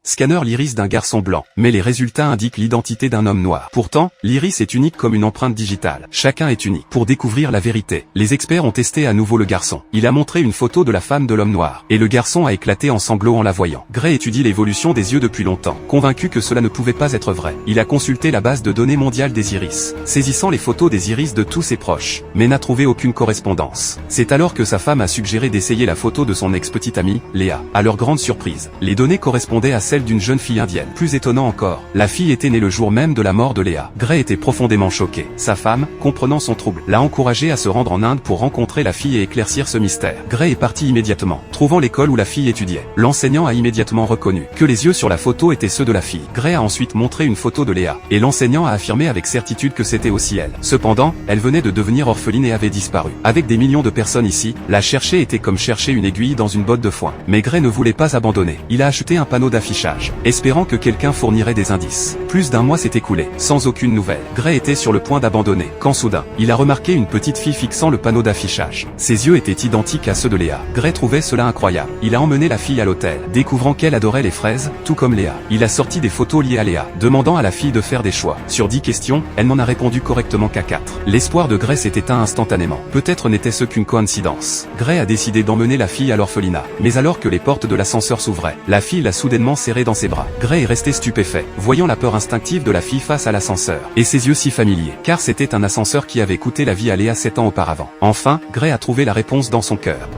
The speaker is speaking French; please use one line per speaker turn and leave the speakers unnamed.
Scanner l'iris d'un garçon blanc, mais les résultats indiquent l'identité d'un homme noir. Pourtant, l'iris est unique comme une empreinte digitale. Chacun est unique. Pour découvrir la vérité, les experts ont testé à nouveau le garçon. Il a montré une photo de la femme de l'homme noir, et le garçon a éclaté en sanglots en la voyant. Gray étudie l'évolution des yeux depuis longtemps, convaincu que cela ne pouvait pas être vrai. Il a consulté la base de données mondiale des iris, saisissant les photos des iris de tous ses proches, mais n'a trouvé aucune correspondance. C'est alors que sa femme a suggéré d'essayer la photo de son ex-petite amie, Léa. À leur grande surprise, les données correspondaient à celle d'une jeune fille indienne. Plus étonnant encore, la fille était née le jour même de la mort de Léa. Gray était profondément choqué. Sa femme, comprenant son trouble, l'a encouragé à se rendre en Inde pour rencontrer la fille et éclaircir ce mystère. Gray est parti immédiatement, trouvant l'école où la fille étudiait. L'enseignant a immédiatement reconnu que les yeux sur la photo étaient ceux de la fille. Gray a ensuite montré une photo de Léa, et l'enseignant a affirmé avec certitude que c'était aussi elle. Cependant, elle venait de devenir orpheline et avait disparu. Avec des millions de personnes ici, la chercher était comme chercher une aiguille dans une botte de foin. Mais Gray ne voulait pas abandonner. Il a acheté un panneau d'affichage, espérant que quelqu'un fournirait des indices. Plus d'un mois s'est écoulé, sans aucune nouvelle. Gray était sur le point d'abandonner, quand soudain, il a remarqué une petite fille fixant le panneau d'affichage. Ses yeux étaient identiques à ceux de Léa. Gray trouvait cela incroyable. Il a emmené la fille à l'hôtel, découvrant qu'elle adorait les fraises, tout comme Léa. Il a sorti des photos liées à Léa, demandant à la fille de faire des choix. Sur 10 questions, elle n'en a répondu correctement qu'à 4. L'espoir de Gray s'est éteint instantanément. Peut-être n'était-ce qu'une coïncidence. Gray a décidé d'emmener la fille à l'orphelinat. Mais alors que les portes de l'ascenseur s'ouvraient, la fille l'a soudainement serrée dans ses bras. Gray est resté stupéfait, voyant la peur instinctive de la fille face à l'ascenseur, et ses yeux si familiers, car c'était un ascenseur qui avait coûté la vie à Léa 7 ans auparavant. Enfin, Gray a trouvé la réponse dans son cœur.